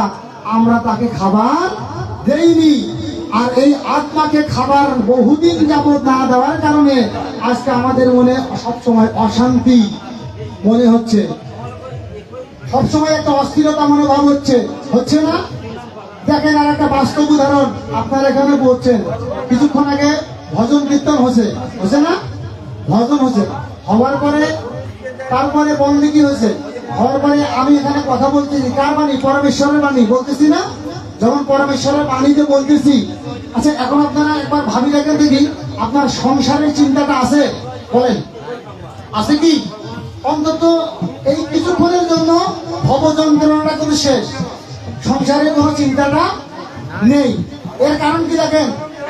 আমরা তাকে খাবার দেইনি। আর এই আত্মাকে খাবার বহুদিন যাবত না দেওয়ার কারণে আজকে আমাদের মনে সবসময় অশান্তি মনে হচ্ছে, সবসময় একটা অস্থিরতা মনোভাব হচ্ছে না? দেখেন আর একটা বাস্তব উদাহরণ, আপনারা এখানে বলছেন কিছুক্ষণ আগে ভজন কীর্তন হচ্ছে না? ভজন হচ্ছে, হওয়ার পরে তারপরে বন্দিগি হয়েছে, হওয়ার পরে আমি এখানে কথা বলতেছি, কার বাণী? পরমেশ্বরের বাণী বলতেছি না? যখন পরমেশ্বরের বাণীতে বলতেছি, আচ্ছা এখন আপনারা একবার ভাবি দেখেন দেখি আপনার সংসারের চিন্তাটা আছে? বলেন আছে কি? অন্তত এই কিছুক্ষণের জন্য ভবযন্ত্রণাটা কিন্তু শেষ, সংসারের কোনো চিন্তাটা নেই। এর কারণ কি দেখেন?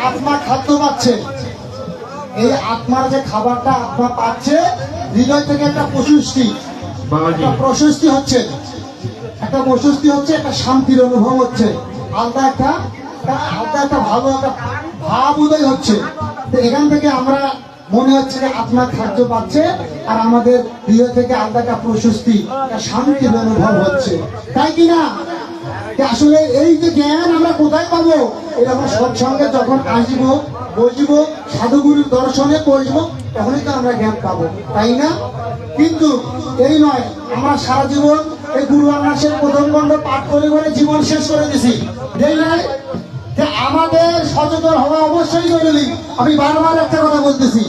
আত্মা খাদ্য পাচ্ছে। এই আত্মার যে খাবারটা আত্মা পাচ্ছে, হৃদয় থেকে একটা প্রশস্তি হচ্ছে, একটা প্রশস্তি হচ্ছে, একটা শান্তির অনুভব হচ্ছে, আলাদা একটা ভালো একটা ভাব উদয় হচ্ছে। তো এখান থেকে আমরা মনে হচ্ছে যে আত্মার খাদ্য পাচ্ছে আর আমাদের হৃদয় থেকে আলাদা একটা প্রশস্তি, একটা শান্তির অনুভব হচ্ছে, তাই কিনা? আসলে এই যে জ্ঞান আমরা কোথায় পাবো? এরকম সৎসঙ্গে যখন আসবো, বসবো, সাধুগুরুর দর্শনে বসবো, তখনই তো আমরা জ্ঞান পাবো, তাই না? কিন্তু এই নয় আমরা সারা জীবন এই গুরু আনাসের প্রথম খণ্ড পাঠ করে করে জীবন শেষ করে দিছি, এই নয় যে আমাদের সচেতন হওয়া অবশ্যই জরুরি। আমি বারবার একটা কথা বলতেছি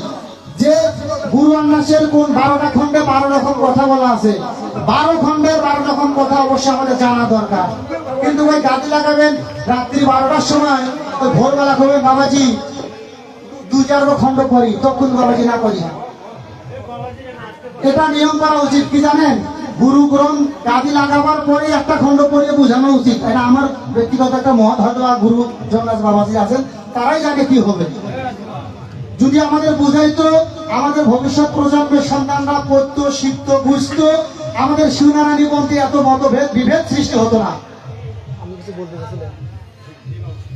যে গুরু আনাসের কোন 12টা খণ্ডে 12 রকম কথা বলা আছে, 12 খণ্ডের 12 রকম কথা অবশ্যই আমাদের জানা দরকার। কিন্তু ওই গাদি লাগাবেন রাত্রি 12টার সময়, ওই ভোরবেলা করবেন বাবাজি 2-4 খণ্ড পড়ি, তখন বাবাজি না পড়ি। এটা নিয়ম করা উচিত কি জানেন? গুরু গ্রন্থ গাদি লাগাবার পরে একটা খণ্ড পড়িয়ে বোঝানো উচিত। এটা আমার ব্যক্তিগত একটা মত, হয়তো গুরু জগন্নাথ বাবাজি আছেন, তারাই জানে কি হবে। যদি আমাদের বোঝাইতো আমাদের ভবিষ্যৎ প্রজন্মের সন্তানরা পড়তো, শিখতো, বুঝতো, আমাদের শিবনারায়ণী বলতে এত মতভেদ বিভেদ সৃষ্টি হতো না। আপনি কিছু বলতে চাইছিলেন?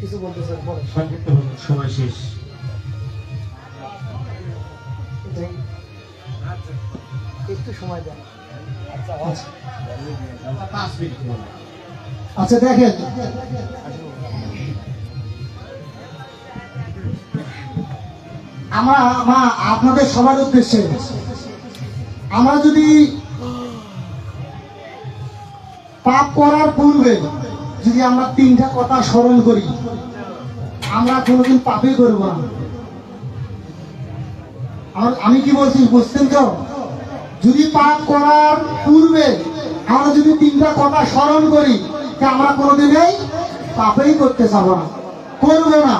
কিছু বলতে চাই বলেন। সংক্ষিপ্ত বলুন, সময় শেষ। এটাই। একটু সময় দেন। আচ্ছা দেখেন, আপনাদের সবার উদ্দেশ্যে আমরা যদি পাপ করার পূর্বে যদি আমরা তিনটা কথা স্মরণ করি, আমরা কোনোদিন পাপই করবো না। আমি কি বলছি বুঝছেন তো? যদি পাপ করার পূর্বে আমরা যদি তিনটা কথা স্মরণ করি, তা আমরা কোনোদিনই পাপই করতে যাবো না, করবো না।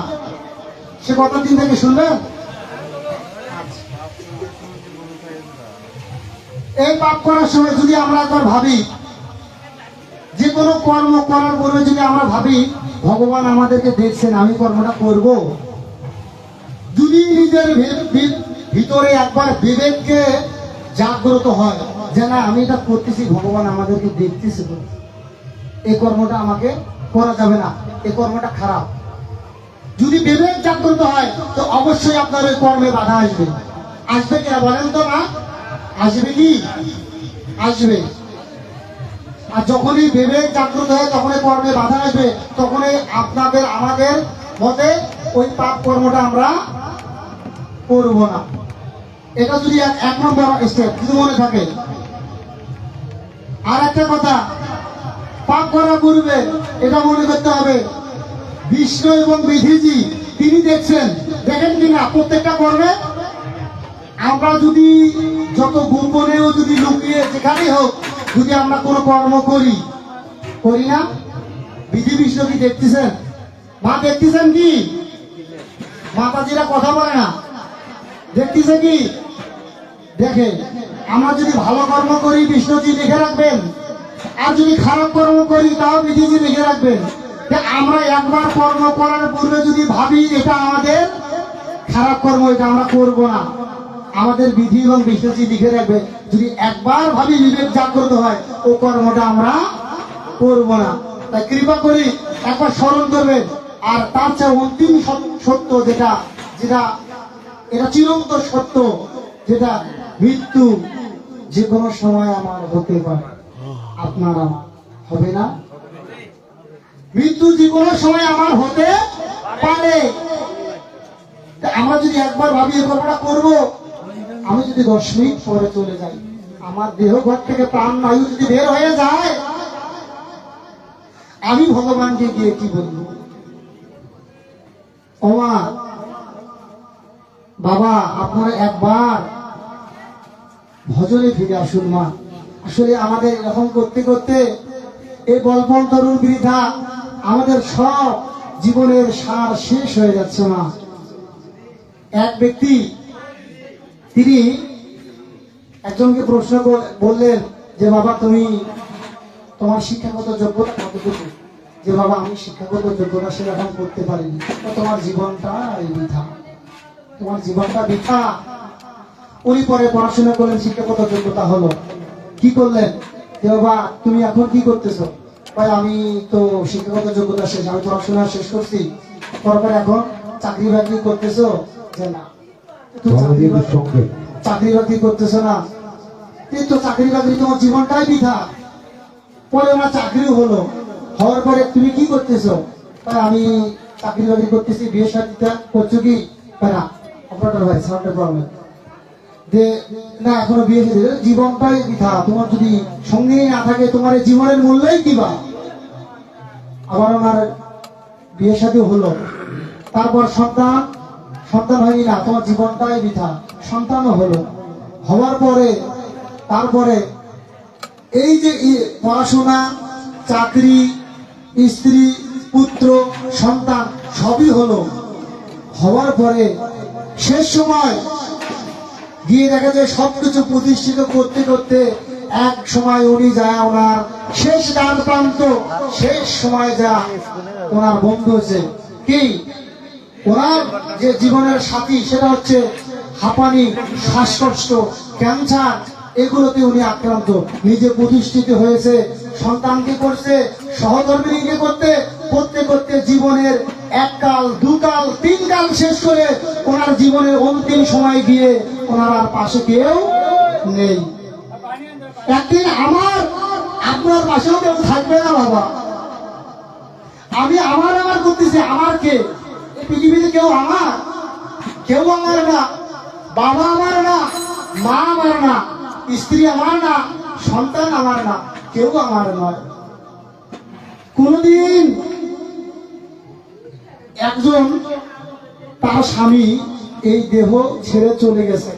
সে কথা তিনটাকে শুনবেন। এই পাপ করার সময় যদি আমরা একবার ভাবি, যে কোনো কর্ম করার পূর্বে যদি আমরা ভাবি ভগবান আমাদেরকে দেখছেন, আমি কর্মটা করব। যদি নিজের ভিতরে একবার বিবেককে জাগ্রত হয় যে না আমি এটা করতেছি, ভগবান আমাদেরকে দেখতেছে, এই কর্মটা আমাকে করা যাবে না, এই কর্মটা খারাপ। যদি বিবেক জাগ্রত হয় তো অবশ্যই আপনার ওই কর্মে বাধা আসবে। আসবে কিনা বলেন তো? না আসবে কি? আসবে। আর যখনই বিবেক জাগ্রত হয় তখনই কর্মে বাধা আসবে, তখনই আপনাদের আমাদের মতে ওই পাপ কর্মটা আমরা করব না। এটা যদি এক নম্বর স্টেপ যদি মনে থাকে। আর একটা কথা, পাপ করার পূর্বে এটা মনে করতে হবে বিষ্ণু এবং বিধিজি তিনি দেখছেন, দেখেন কিনা প্রত্যেকটা কর্মে। আমরা যদি যত গোপনেও যদি লুকিয়ে যেখানেই হোক যদি আমরা কোনো কর্ম করি না, বিধি বিষ্ণু কি দেখতেছেন? মা দেখতেছেন কি? মাতাজিরা কথা বলে না, দেখতেছে কি? দেখে। আমরা যদি ভালো কর্ম করি বিষ্ণুজি লিখে রাখবেন, আর যদি খারাপ কর্ম করি তাও বিধিজি লিখে রাখবেন। আমরা একবার কর্ম করার পূর্বে যদি ভাবি এটা আমাদের খারাপ কর্ম, এটা আমরা করব না, আমাদের বিধি এবং বিষ্ণুজি লিখে রাখবে। যদি একবার ভাবি বিবেক জাগ্রত হয় ও কর্মটা আমরা করব না। তাই কৃপা করি একবার স্মরণ করবেন। আর তার চেয়ে অন্তিম সত্য যেটা যেটা এটা চিরন্ত সত্য, যেটা মৃত্যু যে কোনো সময় আমার হতে পারে, আপনার আমার হবে না? মৃত্যু যে কোনো সময় আমার হতে পারে। আমরা যদি একবার ভাবি এ কর্মটা করবো, আমি যদি 10 মিনিট পরে চলে যাই, আমার দেহ ঘর থেকে প্রাণ বায়ু যদি বের হয়ে যায়, আমি ভগবানকে গিয়ে কি বলবো? ওমা বাবা আপনারা একবার ভজনে ফিরে আসুন মা। আসলে আমাদের এরকম করতে করতে এই বলবন তরুণ বৃদ্ধা আমাদের সব জীবনের সার শেষ হয়ে যাচ্ছে মা। এক ব্যক্তি তিনি একজনকে প্রশ্ন বললেন যে বাবা তুমি তোমার শিক্ষাগত যোগ্যতা কতটুকু? যে বাবা আমি শিক্ষাগত যোগ্যতা সেরকম করতে পারিনি। তোমার জীবনটা বৃথা, তোমার জীবনটা বৃথা। উনি পরে পড়াশোনা করলেন, শিক্ষাগত যোগ্যতা হলো। কি করলেন? যে বাবা তুমি এখন কি করতেছো? ভাই আমি তো শিক্ষাগত যোগ্যতা শেষ, আমি পড়াশোনা শেষ করছি, তারপরে এখন চাকরি বাকরি করতেছো? যে না। চাকরি বাকরি করতেছো না, কিন্তু চাকরি বাকরি তোমার জীবনটাই বৃথা। পরে ওনার চাকরিও হলো, হওয়ার পরে তুমি কি করতেছো? আমি চাকরি বাকরি করতেছি, বিয়ে শাদীটা করছো কি? না অপারেটর ভাই সাউন্ডের প্রবলেম যে না এখনো বিয়ে শাদী, জীবনটাই বৃথা। তোমার যদি সঙ্গী না থাকে তোমার এই জীবনের মূল্যই কিবা। আবার ওনার বিয়ে শাদী হলো, তারপর সন্তান হয়নি, না তোমার জীবনটাই বৃথা। সন্তানও হলো, হওয়ার পরে তারপরে এই যে পড়াশোনা, চাকরি, স্ত্রী, পুত্র, সন্তান সবই হলো, হওয়ার পরে শেষ সময় গিয়ে দেখা যায় সবকিছু প্রতিষ্ঠিত করতে করতে এক সময় উনি যায় ওনার শেষ দ্বার প্রান্ত, শেষ সময় যা ওনার বন্ধু হচ্ছে কি, ওনার যে জীবনের সাথী সেটা হচ্ছে হাঁপানি, শ্বাসকষ্ট, ক্যান্সার এগুলোতে উনি আক্রান্ত। নিজে প্রতিষ্ঠিত হয়েছে, সন্তানকে করছে, সহধর্মিনীকে করতে করতে জীবনের এককাল, দুকাল, তিন কাল শেষ করে ওনার জীবনের অন্তিম সময় গিয়ে ওনার আর পাশে কেউ নেই। একদিন আপনার পাশেও কেউ থাকবে না বাবা। আমি আমার করতেছি, আমার কে? এই পৃথিবীতে কেউ আমার না, বাবা আমার না, মা আমার না, স্ত্রী আমার না, সন্তান আমার না, কেউ আমার নয়। কোনদিন একজন তার স্বামী এই দেহ ছেড়ে চলে গেছে,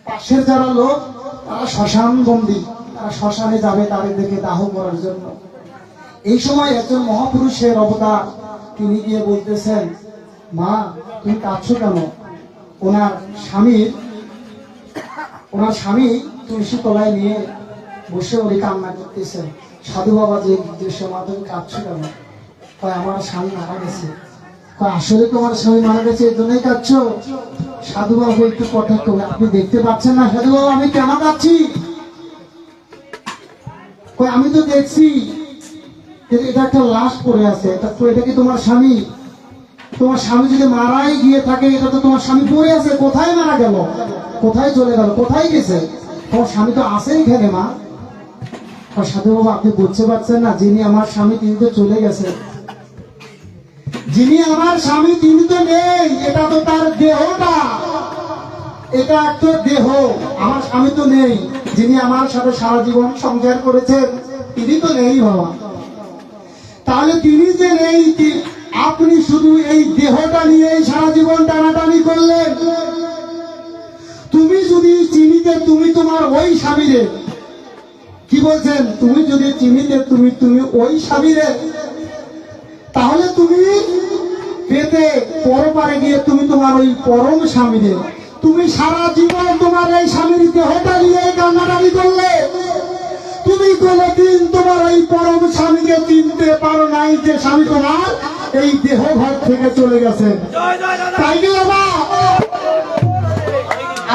পাশের যারা লোক তারা শ্মশান বন্দী, তারা শ্মশানে যাবে তাদের দেখে দাহ করার জন্য। এই সময় একজন মহাপুরুষের অবতার, তিনি গিয়ে বলতেছেন, মা তুমি কাঁদছো কেন? ওনার স্বামী তুলসী তলায় নিয়ে বসে উনি কান্না করতেছেন। সাধু বাবা যে জিজ্ঞেস, মা তুমি কাঁদছো কেন? কয় আমার স্বামী মারা গেছে। কয় আসলে তোমার স্বামী মারা গেছে এই জন্যই কাঁদছো? সাধু বাবু একটু কটাক্ষ, আপনি দেখতে পাচ্ছেন না সাধু বাবু আমি কেন কাঁদছি? কয় আমি তো দেখছি এটা একটা লাশ পড়ে আছে, এটা কি তোমার স্বামী? তোমার স্বামী যদি মারাই গিয়ে থাকে, এটা তো তোমার স্বামী পড়ে আছে, কোথায় মারা গেল, কোথায় চলে গেল, কোথায় গেছে? তোমার স্বামী তো আছে এখানে মা। সাধু বাবা আপনি বুঝতে পারছেন না, যিনি আমার স্বামী তিনি তো চলে গেছে, যিনি আমার স্বামী তিনি তো নেই, এটা তো তার দেহটা, এটা একটা দেহ, আমার স্বামী তো নেই। যিনি আমার সাথে সারা জীবন সংসার করেছেন তিনি তো নেই বাবা। তাহলে তিনি যে নেই, আপনি শুধু এই দেহটা নিয়ে সারা জীবন টানাটানি করলেন। তুমি যদি চিনিতে তুমি তোমার ওই স্বামীরে, কি বলছেন, তুমি যদি চিনিতে তুমি ওই স্বামীরে, তাহলে তুমি পেতে পরপারে গিয়ে তুমি তোমার ওই পরম স্বামীরে, তুমি সারা জীবন তোমার এই স্বামীর দেহটা নিয়ে কান্নাকাটি করলে। তুমি কোনদিন তোমার ওই পরম স্বামীকে চিনতে পারো নাই, যে স্বামী তোমার এই দেহ ঘর থেকে চলে গেছে। তাই কি বাবা?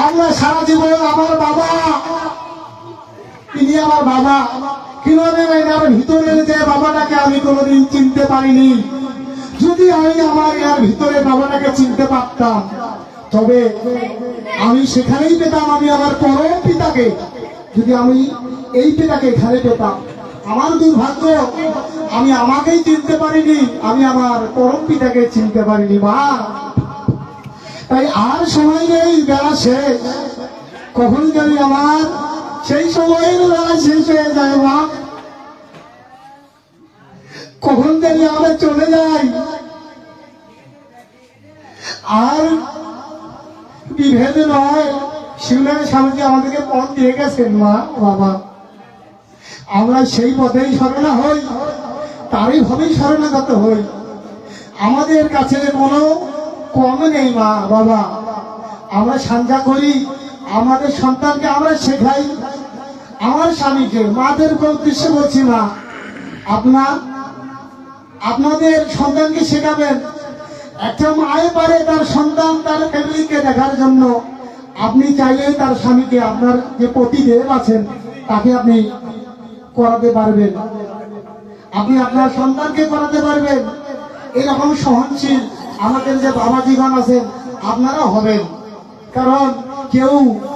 আমরা সারা জীবন আমার বাবা, তিনি আমার বাবা, কিভাবে এর ভিতরে যে বাবাটাকে আমি কোনোদিন চিনতে পারিনি। যদি আমি আমার এর ভিতরে বাবাটাকে চিনতে পারতাম, তবে আমি সেখানেই পেতাম আমি আমার পরম পিতাকে। যদি আমি এই পিতাকে এখানে পেতাম, আমার দুর্ভাগ্য আমি আমাকেই চিনতে পারিনি, আমি আমার পরম পিতাকে চিনতে পারিনি মা। তাই আর সময় নেই, বেলা শেষ, কখন জানি আমার সেই সময়ের বেলা শেষ হয়ে যায় মা, কখন জানি আমরা চলে যাই। আর বিভেদ নয়, শিবনাথ স্বামীজি আমাদেরকে পথ দিয়ে গেছেন মা বাবা, আমরা সেই পথেই শরণা হই, তারই ভাবেই শরণাগত হই। আমাদের কাছে কোনো কম নেই মা বাবা, আমরা সাঞ্জা করি, আমাদের সন্তানকে আমরা শেখাই, আমার স্বামীকে, মাদের উদ্দেশ্যে বলছি না, আপনাদের সন্তানকে শেখাবেন। একটা মায়ে পারে তার সন্তান, তার ফ্যামিলিকে দেখার জন্য, আপনি চাইলে তার স্বামীকে, আপনার যে পতিদেব আছেন তাকে আপনি করাতে পারবেন, আপনি আপনার সন্তানকে করাতে পারবেন। এরকম সহনশীল আমাদের যে বাবাজিগণ আছেন আপনারা হবেন, কারণ কেউ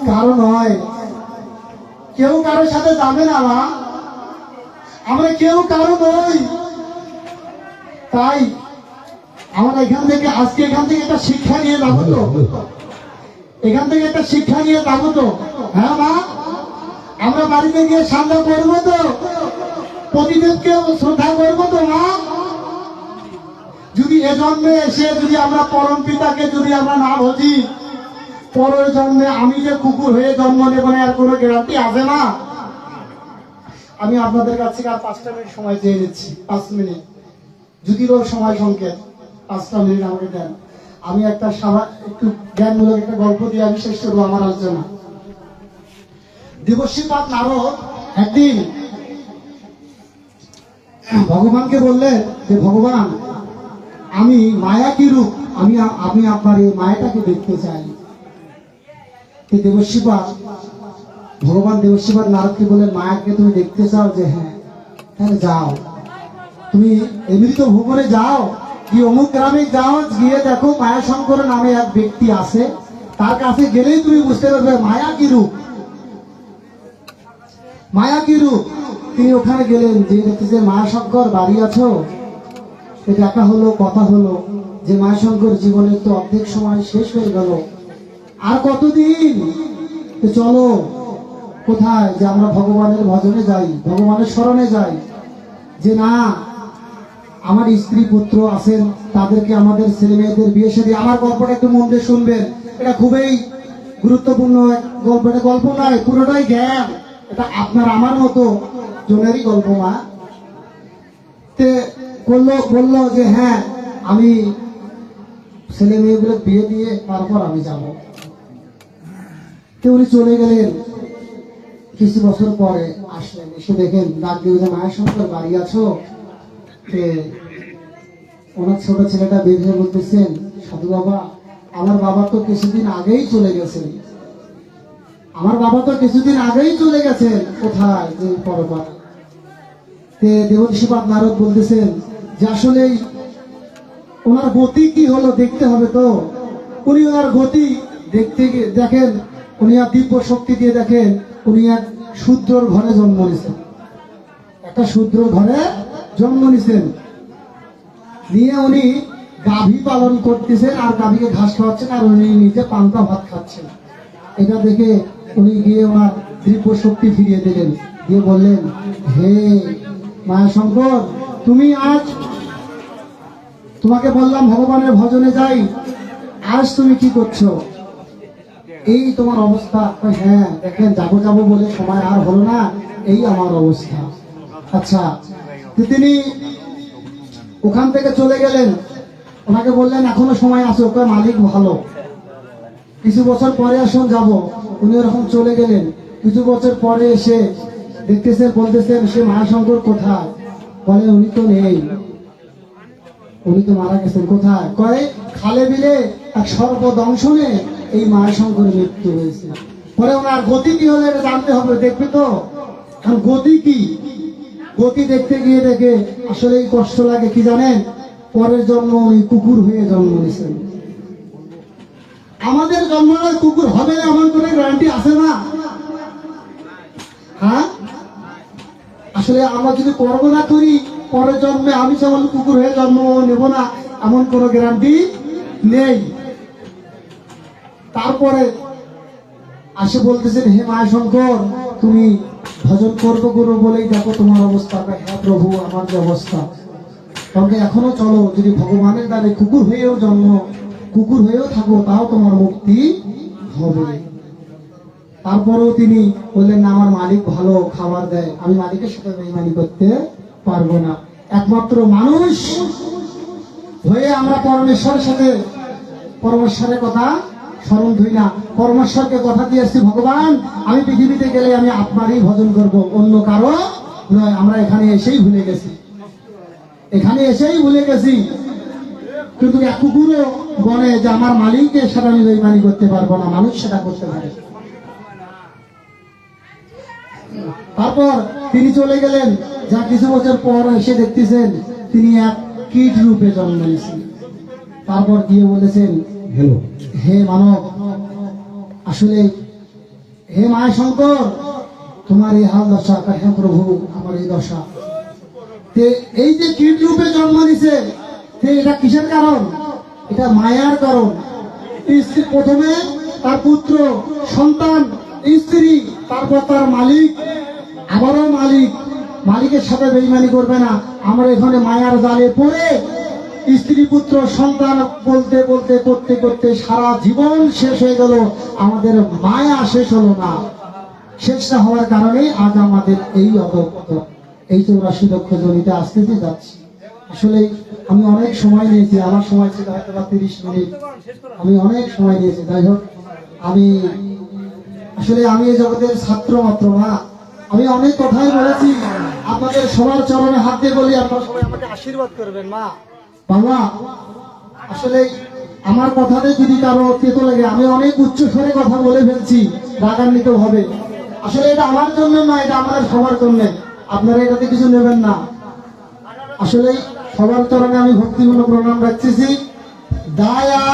কারো নয়, কেউ কারোর সাথে যাবে না মা, আমরা কেউ কারো নই। তাই আমরা এখান থেকে আজকে একটা শিক্ষা নিয়ে যাবো তো, এখান থেকে একটা শিক্ষা নিয়ে যাবো তো। হ্যাঁ মা, আমরা বাড়িতে গিয়ে সান্ধ্যা করবো তো, প্রতিদেবকে শ্রদ্ধা করবো তো মা। যদি এ জন্মে এসে যদি আমরা পরম পিতাকে যদি আমরা না বুঝি, পরের জন্মে আমি যে কুকুর হয়ে জন্ম নেব না, আর কোনো গ্যারান্টি আছে না। আমি আপনাদের কাছে আর 5টা মিনিট সময় চেয়ে নিচ্ছি, 5 মিনিট, যদিও সময় সংকেত, 5টা মিনিট আমাকে দেন। আমি একটু জ্ঞানমূলক একটা গল্প দিয়ে আমি শেষ করবো আমার আলোচনা। দেবশ্রীপাদ নারদ একদিন ভগবানকে বললেন যে ভগবান, আমি মায়া কি রূপ, আমি আপনার এই মায়াটাকে দেখতে চাই। দেবশিবাদ, ভগবান দেবশিবাদ নারদকে বলেন, মায়াকে তুমি দেখতে চাও? যে হ্যাঁ। তাহলে যাও, তুমি এমৃত ভুবনে যাও, কি অমুক গ্রামে যাও, গিয়ে দেখো মায়াশঙ্কর নামে এক ব্যক্তি আছে, তার কাছে গেলেই তুমি বুঝতে পারবে মায়া কি রূপ, মায়া কি রূপ। তিনি ওখানে গেলেন, যে দেখতেছে মায়াশঙ্কর বাড়ি আছো, দেখা হলো, কথা হলো, যে মায়াশঙ্কর জীবনের তো অর্ধেক সময় শেষ হয়ে গেল, আর কতদিন, তো চলো কোথায়, যে আমরা ভগবানের ভজনে যাই, ভগবানের স্মরণে যাই। যে না, আমার স্ত্রী পুত্র আছেন, তাদেরকে আমাদের ছেলে মেয়েদের বিয়ে শাদী। আমার গল্পটা একটু মন দিয়ে শুনবেন, এটা খুবই গুরুত্বপূর্ণ এক গল্প। এটা গল্প নয়, পুরোটাই জ্ঞান। এটা আপনার আমার মতো জনেরই গল্প। মা তে বললো যে হ্যাঁ, আমি ছেলে মেয়েগুলো বিয়ে দিয়ে তারপর আমি যাব। তো উনি চলে গেলেন। কিছু বছর পরে আসলেন, এসে দেখেন, ডাক দিয়ে যে মায়াশঙ্কর বাড়ি আছো? ওনার ছোট ছেলেটা বেরিয়ে বলতেছেন, সাধু বাবা, আমার বাবা তো কিছুদিন আগেই চলে গেছেন, আমার বাবা তো কিছুদিন আগেই চলে গেছেন। কোথায়? যে পরপারে। দেবশিবাদ নারদ বলতেছেন যে আসলে ওনার গতি কি হলো দেখতে হবে। তো উনি ওনার গতি দেখতে দেখেন, উনি আর দিব্য শক্তি দিয়ে দেখেন, উনি এক শূদ্রর ঘরে জন্ম নিয়েছেন, একটা শূদ্র ঘরে জন্ম নিয়েছেন। নিয়ে উনি গাভী পালন করতেছেন, আর গাভীকে ঘাস খাওয়াচ্ছেন, আর উনি নিজে পান্তা ভাত খাচ্ছেন। এটা দেখে উনি গিয়ে ওনার দিব্য শক্তি ফিরিয়ে দিলেন, দিয়ে বললেন, হে মায়াশঙ্কর, তুমি আজ, তোমাকে বললাম ভগবানের ভজনে যাই, আজ তুমি কি করছো? এই তোমার অবস্থা? হ্যাঁ, দেখেন যাবো যাবো বলে সময় আর হলো না, এই আমার অবস্থা। আচ্ছা, তিনি ওখান থেকে চলে গেলেন। ওনাকে বললেন এখনো সময় আছে, ওকে মালিক ভালো, কিছু বছর পরে আসুন যাব। উনি ওরকম চলে গেলেন। কিছু বছর পরে এসে দেখতেছেন, বলতেছেন, সে মায়াশঙ্কর কোথায়? বলে উনি তো নেই, উনি তো মারা গেছেন। কোথায়? কয় খালে বিলে এক সর্বদংশনে এই মায়াশঙ্করের মৃত্যু হয়েছে। পরে ওনার গতি কি হলো এটা জানতে হবে, দেখবে তো। কারণ গতি কি, গতি দেখতে গিয়ে দেখে আসলে কষ্ট লাগে। কি জানেন? পরের জন্ম উনি কুকুর হয়ে জন্ম নিয়েছেন। আমাদের জন্ম কুকুর হবে এমন কোনো গ্যারান্টি আছে না? হ্যাঁ, আসলে আমরা যদি কর্ম না করি, পরের জন্মে আমি যেমন কুকুর হয়ে জন্ম নেব না, এমন কোনো গ্যারান্টি নেই। তারপরে আসে বলতেছেন, হে মায়াশঙ্কর, তুমি ভজন করবো বলেই দেখো তোমার অবস্থা। হ্যাঁ প্রভু, আমার যে অবস্থা, তবে এখনো চলো, যদি ভগবানের দ্বারে কুকুর হয়েও থাকো, তাও তোমার মুক্তি হবে। তারপরেও তিনি বললেন, না, আমার মালিক ভালো খাবার দেয়, আমি মালিকের সাথে বেইমানি করতে পারবো না। একমাত্র মানুষ হয়ে আমরা পরমেশ্বরের সাথে পরমেশ্বরের কথা স্মরণ ধরি না। পরমেশ্বরকে কথা দিয়েছি, ভগবান আমি পৃথিবীতে গেলে আমি আপনারই ভজন করব, অন্য কারো নয়। আমরা এখানে এসেই ভুলে গেছি, কিন্তু এক কুকুরও বলে যে আমার মালিকের সাথে আমি বেইমানি করতে পারবো না, মানুষ সেটা করতে পারে। তারপর তিনি চলে গেলেন। যা কিছু বছর পর এসে দেখতেছেন তিনি এক কীট রূপে জন্ম নিয়েছেন। তারপর গিয়ে বলেছেন, হে মানব, আসলে হে মায়াশঙ্কর, তোমার এই হাল দশা। হ্যাঁ প্রভু, আমার এই দশা। এই যে কীট রূপে জন্ম নিছে, এটা কিসের কারণ? এটা মায়ার কারণ। স্ত্রী প্রথমে, তার পুত্র, সন্তান, স্ত্রী, তারপর তার মালিক, আবারও মালিকের সাথে বেইমানি করবে না। আমরা এখানে মায়ার জালে পড়ে স্ত্রী, পুত্র, সন্তান বলতে বলতে করতে করতে সারা জীবন শেষ হয়ে গেল, আমাদের মায়া শেষ হলো না। শেষ না হওয়ার কারণে আজ আমাদের এই অধঃপতন, এই 84 লক্ষ জনিতে আসতে যাচ্ছি। আসলে আমি অনেক সময় নিয়েছি, আমার সময় ছিল হয়তো 30 মিনিট, আমি অনেক সময় নিয়েছি। যাই হোক, আমি এই জগতের ছাত্র মাত্র না। আমি অনেক কথাই বলেছি, আপনাদের সবার চরণে হাত দিয়ে বলি, আপনারা সবাই আমাকে আশীর্বাদ করবেন। মা, বাবা আসলে আমার কথাতে যদি কারো তেতো লাগে, আমি অনেক উচ্চ স্বরে কথা বলে ফেলছি, রাগান্বিত হবে। আসলে এটা আমার জন্য না, এটা আমাদের সবার জন্য। আপনারা এটাতে কিছু নেবেন না। আসলে সবার চরণে আমি ভক্তিপূর্ণ প্রণাম রাখতেছি। দয়া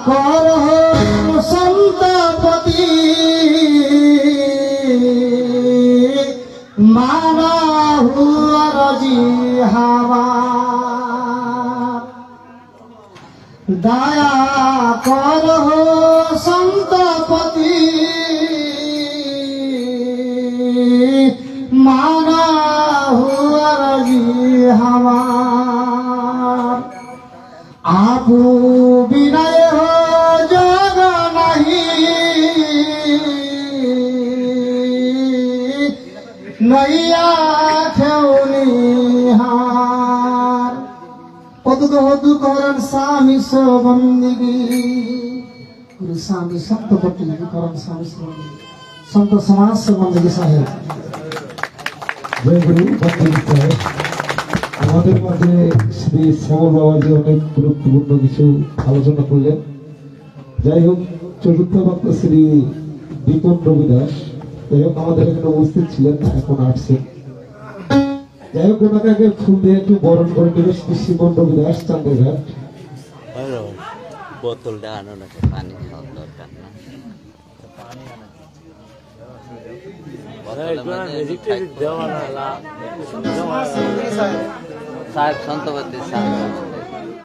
কর সন্তপতি মানা হুয়া রাজি হাওয়া, দয়া কর সন্তপতি মানা হুয়া রাজি হাওয়া, আপু বিনয় হো জগ নাহি নইয়া খেউনি হার, পদু করন স্বামী বন্দিগি, গুরু স্বামী সন্ত পটি করন স্বামী সন্ত সমাজ বন্দিগি সাহেব। জয় গুরু বন্দনা সাহেব। আমাদের মাঝে শ্রী শ্যামল বাবাজি অনেক গুরুত্বপূর্ণ কিছু আলোচনা করলেন। যাই হোক, চতুর্থ বক্তা শ্রী দীপন রবিদাস, যাই হোক আমাদের এখানে উপস্থিত ছিলেন, এখন আসছেন। যাই হোক, ওনাকে আগে ফুল দিয়ে একটু বরণ করে নেবে শ্রী শিবন রবিদাস, চান্দেরঘাট। বোতলটা আনো নাকি, পানি খাওয়ার দরকার না। সাহেব সন্তপতি সাহেব